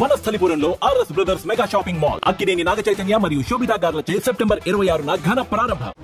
వనస్థలిపురంలో RS brothers mega shopping mall Akkineni Naga Chaitanya మరియు Sobhita గార్లచే September 26న ఘన ప్రారంభం.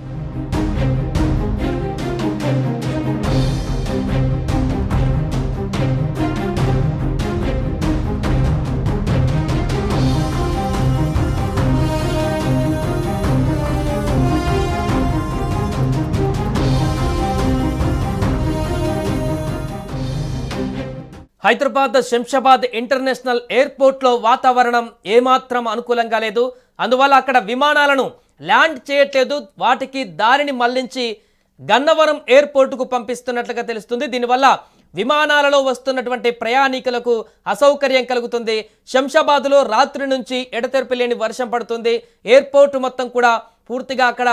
హైదరాబాద్ శంషాబాద్ ఇంటర్నేషనల్ ఎయిర్పోర్ట్ లో వాతావరణం ఏమాత్రం అనుకూలంగా లేదు. అందువల్ల అక్కడ విమానాలను ల్యాండ్ చేయట్లేదు. వాటికి దారిని మళ్లించి గన్నవరం ఎయిర్పోర్ట్ కు పంపిస్తున్నట్లుగా తెలుస్తుంది. దీనివల్ల విమానాలలో వస్తున్నటువంటి ప్రయాణికులకు అసౌకర్యం కలుగుతుంది. శంషాబాద్ లో రాత్రి నుంచి ఎడతెరిపి లేని వర్షం పడుతుంది. ఎయిర్పోర్ట్ మొత్తం కూడా పూర్తిగా అక్కడ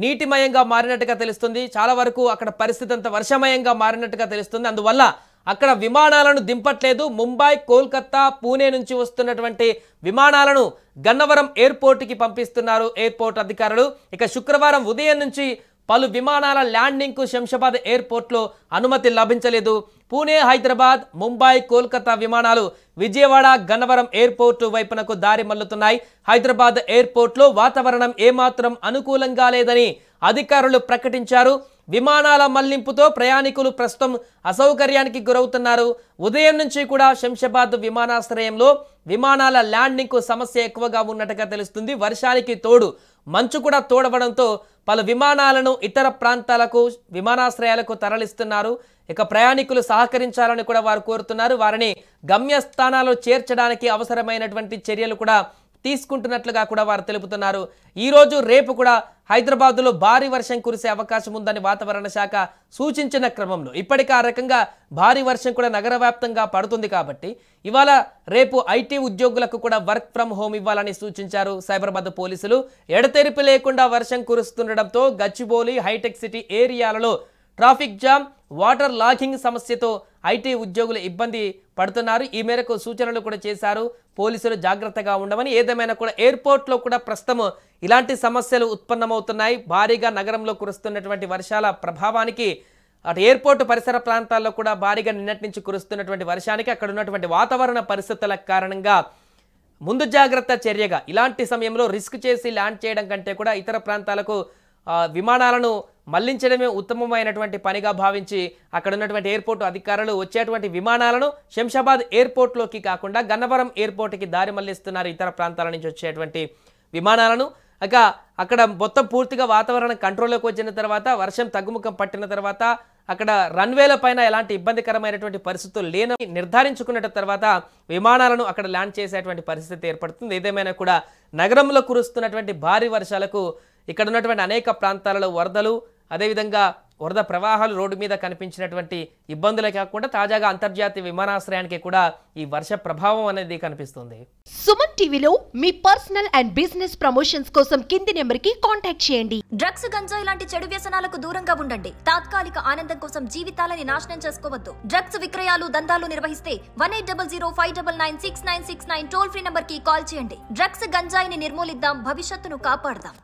నీటిమయంగా మారినట్టుగా తెలుస్తుంది. చాలా వరకు అక్కడ పరిస్థితి అంతా వర్షమయంగా మారినట్టుగా తెలుస్తుంది. అందువల్ల అక్కడ విమానాలను దింపట్లేదు. ముంబై, కోల్కతా, పూణే నుంచి వస్తున్నటువంటి విమానాలను గన్నవరం ఎయిర్పోర్ట్కి పంపిస్తున్నారు ఎయిర్పోర్ట్ అధికారులు. ఇక శుక్రవారం ఉదయం నుంచి పలు విమానాల ల్యాండింగ్కు శంషాబాద్ ఎయిర్పోర్ట్లో అనుమతి లభించలేదు. పూణే, హైదరాబాద్, ముంబై, కోల్కతా విమానాలు విజయవాడ, గన్నవరం ఎయిర్పోర్టు వైపునకు దారి మళ్లుతున్నాయి. హైదరాబాద్ ఎయిర్పోర్ట్లో వాతావరణం ఏమాత్రం అనుకూలంగా లేదని అధికారులు ప్రకటించారు. విమానాల మళ్లింపుతో ప్రయాణికులు ప్రస్తుతం అసౌకర్యానికి గురవుతున్నారు. ఉదయం నుంచి కూడా శంషాబాద్ విమానాశ్రయంలో విమానాల ల్యాండింగ్కు సమస్య ఎక్కువగా ఉన్నట్టుగా తెలుస్తుంది. వర్షానికి తోడు మంచు కూడా తోడవడంతో పలు విమానాలను ఇతర ప్రాంతాలకు, విమానాశ్రయాలకు తరలిస్తున్నారు. ఇక ప్రయాణికులు సహకరించాలని కూడా వారు కోరుతున్నారు. వారిని గమ్యస్థానాల్లో చేర్చడానికి అవసరమైనటువంటి చర్యలు కూడా తీసుకుంటున్నట్లుగా కూడా వారు తెలుపుతున్నారు. ఈ రోజు రేపు కూడా హైదరాబాద్లో భారీ వర్షం కురిసే అవకాశం ఉందని వాతావరణ శాఖ సూచించిన క్రమంలో ఇప్పటికే ఆ రకంగా భారీ వర్షం కూడా నగర వ్యాప్తంగా పడుతుంది. కాబట్టి ఇవాళ రేపు ఐటీ ఉద్యోగులకు కూడా వర్క్ ఫ్రం హోమ్ ఇవ్వాలని సూచించారు సైబరాబాద్ పోలీసులు. ఎడతెరిపి లేకుండా వర్షం కురుస్తుండటంతో గచ్చిబౌలి, హైటెక్ సిటీ ఏరియాలలో ట్రాఫిక్ జామ్, వాటర్ లాగింగ్ సమస్యతో ఐటీ ఉద్యోగులు ఇబ్బంది పడుతున్నారు. ఈ మేరకు సూచనలు కూడా చేశారు పోలీసులు జాగ్రత్తగా ఉండమని. ఏదేమైనా కూడా ఎయిర్పోర్ట్లో కూడా ప్రస్తుతం ఇలాంటి సమస్యలు ఉత్పన్నమవుతున్నాయి. భారీగా నగరంలో కురుస్తున్నటువంటి వర్షాల ప్రభావానికి అటు ఎయిర్పోర్ట్ పరిసర ప్రాంతాల్లో కూడా భారీగా నిన్నటి నుంచి కురుస్తున్నటువంటి వర్షానికి అక్కడ ఉన్నటువంటి వాతావరణ పరిస్థితుల కారణంగా ముందు జాగ్రత్త చర్యగా ఇలాంటి సమయంలో రిస్క్ చేసి ల్యాండ్ చేయడం కంటే కూడా ఇతర ప్రాంతాలకు విమానాలను మళ్లించడమే ఉత్తమమైనటువంటి పనిగా భావించి అక్కడ ఉన్నటువంటి ఎయిర్పోర్ట్ అధికారులు వచ్చేటువంటి విమానాలను శంషాబాద్ ఎయిర్పోర్ట్లోకి కాకుండా గన్నవరం ఎయిర్పోర్ట్కి దారి మళ్లిస్తున్నారు. ఇతర ప్రాంతాల నుంచి వచ్చేటువంటి విమానాలను అక్కడ మొత్తం పూర్తిగా వాతావరణం కంట్రోల్లోకి వచ్చిన తర్వాత, వర్షం తగ్గుముఖం పట్టిన తర్వాత అక్కడ రన్వేల పైన ఎలాంటి ఇబ్బందికరమైనటువంటి పరిస్థితులు లేని నిర్ధారించుకున్న తర్వాత విమానాలను అక్కడ ల్యాండ్ చేసేటువంటి పరిస్థితి ఏర్పడుతుంది. ఏదేమైనా కూడా నగరంలో కురుస్తున్నటువంటి భారీ వర్షాలకు ఇక్కడ ఉన్నటువంటి అనేక ప్రాంతాలలో వరదలు, అదేవిధంగా వరద ప్రవాహాలు రోడ్డు మీద కనిపించినటువంటి ఇబ్బందులే కాకుండా తాజాగా అంతర్జాతీయ విమానాశ్రయానికి కూడా ఈ వర్ష ప్రభావం అనేది కనిపిస్తుంది. సుమన్ టీవీలో మీ పర్సనల్ అండ్ బిజినెస్ ప్రమోషన్స్ కోసం కింది నెంబర్కి కాంటాక్ట్ చేయండి. డ్రగ్స్, గంజాయి లాంటి చెడు వ్యసనాలకు దూరంగా ఉండండి. తాత్కాలిక ఆనందం కోసం జీవితాలని నాశనం చేసుకోవద్దు. డ్రగ్స్ విక్రయాలు, దందాలు నిర్వహిస్తే 1800599696 టోల్ ఫ్రీ నంబర్ కి కాల్ చేయండి. డ్రగ్స్, గంజాయిని నిర్మూలిద్దాం, భవిష్యత్తును కాపాడదాం.